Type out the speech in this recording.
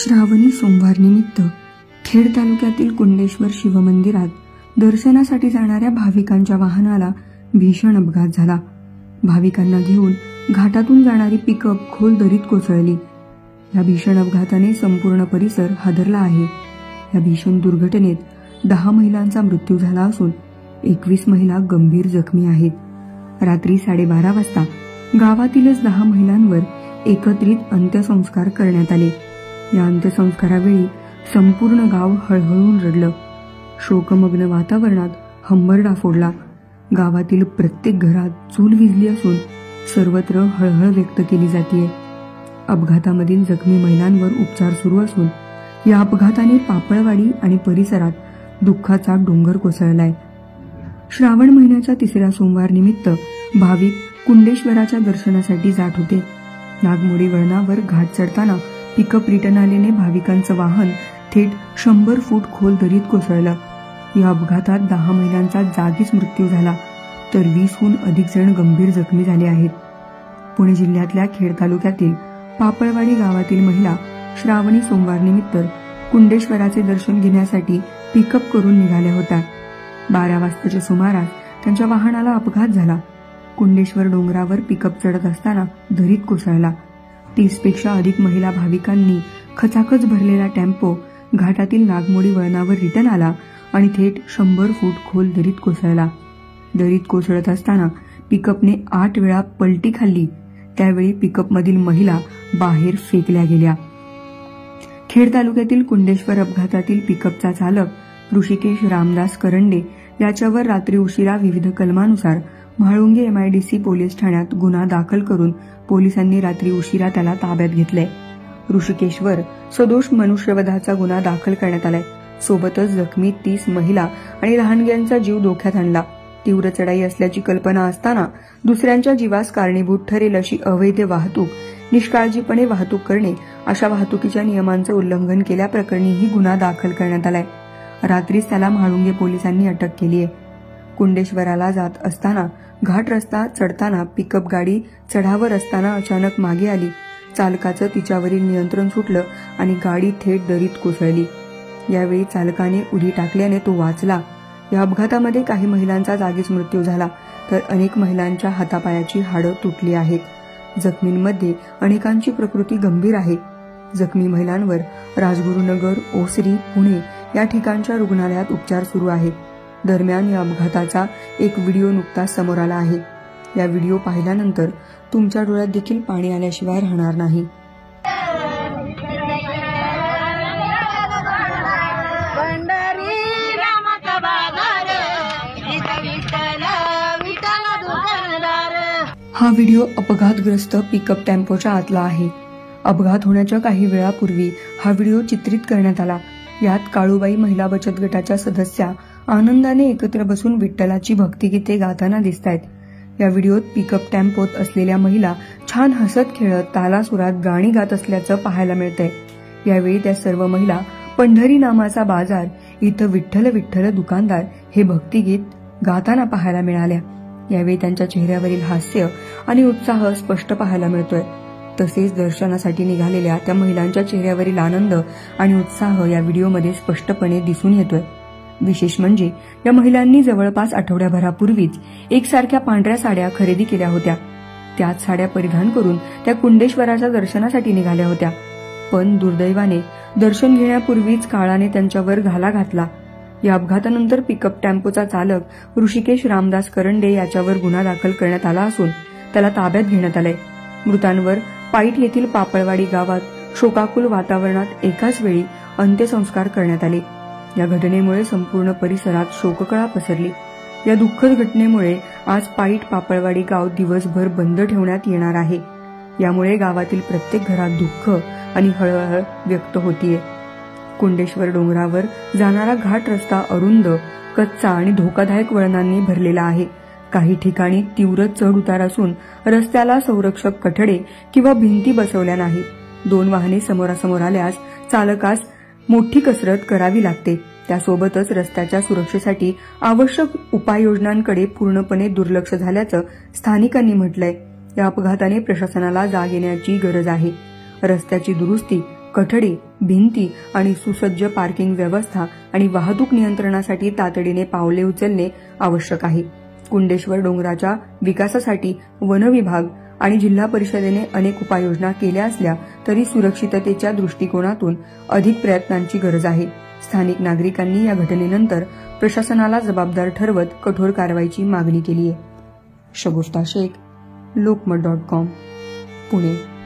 श्रावणी सोमवार निमित्त खेड तालुक्यातील कुंडेश्वर शिवमंदिरात दर्शनासाठी जाणाऱ्या भाविकांच्या वाहनाला भीषण अपघात झाला। भाविकांना घेऊन घाटातून जाणारी पिकअप खोल दरीत कोसळली। या भीषण अपघाताने संपूर्ण परिसर हादरला आहे। या भीषण दुर्घटनेत 10 महिलांचा मृत्यू झाला असून 21 महिला गंभीर जखमी आहेत। रात्री 12:30 वाजता गावातीलच 10 महिलांवर एकत्रित अंत्यसंस्कार करण्यात आले। या अंत्यसंस्कारावेळी संपूर्ण गाव हळहळून रडलं। शोकमग्न वातावरणात हंबरडा फोडला। गावातील प्रत्येक घरात चूल विझली असून सर्वत्र हळहळ व्यक्त केली जाते। अपघातामधील जखमी महिलांवर उपचार सुरू असून या अपघाताने पापळवाडी आणि परिसरात दुःखाचा डोंगर कोसळलाय। श्रावण महिन्याच्या 3ऱ्या सोमवार निमित्त भाविक कुंडेश्वराच्या दर्शनासाठी जात होते। नागमोडी वळणावर घाट चढताना पिकअप रिटर्न आल्याने भाविकांचं वाहन थेट 100 फूट खोल दरीत कोसळलं। या अपघातात 10 महिलांचा जागीच मृत्यू झाला तर 20हून अधिक जण गंभीर जखमी झाले आहेत। पुणे जिल्ह्यातल्या खेड तालुक्यातील पापळवाडी गावातील महिला श्रावणी सोमवार निमित्त कुंडेश्वराचे दर्शन घेण्यासाठी पिकअप करून निघाल्या होत्या। 12 वाजताच्या सुमारास त्यांच्या वाहनाला अपघात झाला। कुंडेश्वर डोंगरावर पिकअप चढत असताना दरीत कोसळला। 30 पेक्षा अधिक महिला भाविकांनी खचाखच भरलेला टेम्पो घाटातील नागमोडी वळणावर रिटर्न आला आणि थेट 100 फूट खोल दरीत कोसळला। दरीत कोसळत असताना पिकअपने 8 वेळा पलटी खाल्ली। त्यावेळी पिकअपमधील महिला बाहेर फेकल्या गेल्या। खेड तालुक्यातील कुंडेश्वर अपघातातील पिकअपचा चालक ऋषिकेश रामदास करंडे याच्यावर रात्री उशिरा विविध कलमानुसार म्हाळुंगे MIDC पोलीस ठाण्यात गुन्हा दाखल करून पोलिसांनी रात्री उशिरा त्याला ताब्यात घेतलंय। ऋषिकेशवर सदोष मनुष्यवधाचा गुन्हा दाखल करण्यात आलाय। सोबतच जखमी 30 महिला आणि लहानग्यांचा जीव धोक्यात आणला। तीव्र चढाई असल्याची कल्पना असताना दुसऱ्यांच्या जीवास कारणीभूत ठरेल अशी अवैध वाहतूक, निष्काळजीपणे वाहतूक करणे अशा वाहतुकीच्या नियमांचं उल्लंघन केल्याप्रकरणी ही गुन्हा दाखल करण्यात आलाय। रात्रीच त्याला म्हाळुंगे पोलिसांनी अटक केली आहे। कुंडेश्वराला जात असताना घाट रस्ता चढताना पिकअप गाडी चढावर असताना अचानक मागे आली। चालकाचं तिच्यावरील नियंत्रण सुटलं आणि गाडी थेट दरीत कोसळली। यावेळी चालकाने उडी टाकल्याने तो वाचला। या अपघातामध्ये काही महिलांचा जागीच मृत्यू झाला तर अनेक महिलांच्या हातापायाची हाडं तुटली आहेत। जखमींमध्ये अनेकांची प्रकृती गंभीर आहे। जखमी महिलांवर राजगुरुनगर, ओसरी, पुणे या ठिकाणच्या रुग्णालयात उपचार सुरू आहेत। दरम्यान या अपघाताचा एक व्हिडिओ नुकताच समोर आला आहे। या व्हिडिओ पाहिल्यानंतर तुमच्या डोळ्यात देखील पाणी आल्याशिवाय राहणार नाही। हा व्हिडिओ अपघातग्रस्त पिकअप टेम्पोच्या आतला आहे। अपघात होण्याच्या काही वेळापूर्वी हा व्हिडिओ चित्रित करण्यात आला। यात काळूबाई महिला बचत गटाच्या सदस्या आनंदाने एकत्र बसून विठ्ठलाची भक्तिगीते गाताना दिसतायत। या व्हिडिओत पिकअप टेम्पोत असलेल्या महिला छान हसत खेळत तालासुरात गाणी गात असल्याचं पाहायला मिळतंय। यावेळी त्या सर्व महिला पंढरी नामाचा बाजार इथं विठ्ठल विठ्ठल दुकानदार हे भक्तिगीत गाताना पाहायला मिळाल्या। यावेळी त्यांच्या चेहऱ्यावरील हास्य आणि उत्साह स्पष्ट पाहायला मिळतोय। तसेच दर्शनासाठी निघालेल्या त्या महिलांच्या चेहऱ्यावरील आनंद आणि उत्साह या व्हिडिओमध्ये स्पष्टपणे दिसून येतोय। विशेष म्हणजे या महिलांनी जवळपास आठवड्याभरापूर्वीच एकसारख्या पांढऱ्या साड्या खरेदी केल्या होत्या। त्याच साड्या परिधान करून त्या कुंडेश्वराच्या दर्शनासाठी निघाल्या होत्या। पण दुर्दैवाने दर्शन घेण्यापूर्वीच काळाने त्यांच्यावर घाला घातला। या अपघातानंतर पिकअप टेम्पोचा चालक ऋषिकेश रामदास करंडे याच्यावर गुन्हा दाखल करण्यात आला असून त्याला ताब्यात घेण्यात आलंय। मृतांवर पाईट येथील पापळवाडी गावात शोकाकुल वातावरणात एकाच वेळी अंत्यसंस्कार करण्यात आले। या घटनेमुळे संपूर्ण परिसरात शोककळा पसरली। या दुःखद घटनेमुळे आज पाईट पापळवाडी गाव दिवसभर बंद ठेवण्यात येणार आहे। यामुळे गावातील प्रत्येक घरात दुःख आणि हळहळ व्यक्त होतीये। कुंडेश्वर डोंगरावर जाणारा घाट रस्ता अरुंद, कच्चा आणि धोकादायक वळणांनी भरलेला आहे। काही ठिकाणी तीव्र चढ उतार असून रस्त्याला संरक्षक कठडे किंवा भिंती बसवल्या नाहीत। 2 वाहने समोरासमोर आल्यास चालकास मोठी कसरत करावी लागते। त्यासोबतच रस्त्याच्या सुरक्षेसाठी आवश्यक उपाययोजनांकडे पूर्णपणे दुर्लक्ष झाल्याचं स्थानिकांनी म्हटलंय। या अपघाताने प्रशासनाला जाग येण्याची गरज आहे। रस्त्याची दुरुस्ती, कठडे भिंती आणि सुसज्ज पार्किंग व्यवस्था आणि वाहतूक नियंत्रणासाठी तातडीने पावले उचलणे आवश्यक आहे. कुंडेश्वर डोंगराच्या विकासासाठी वन विभाग आणि जिल्हा परिषदेने अनेक उपाययोजना केल्या असल्या तरी सुरक्षिततेच्या दृष्टिकोनातून अधिक प्रयत्नांची गरज आहे. स्थानिक नागरिकांनी या घटनेनंतर प्रशासनाला जबाबदार ठरवत कठोर कारवाईची मागणी केली आहे. शगुफ्ता शेख, लोकमत.com, पुणे.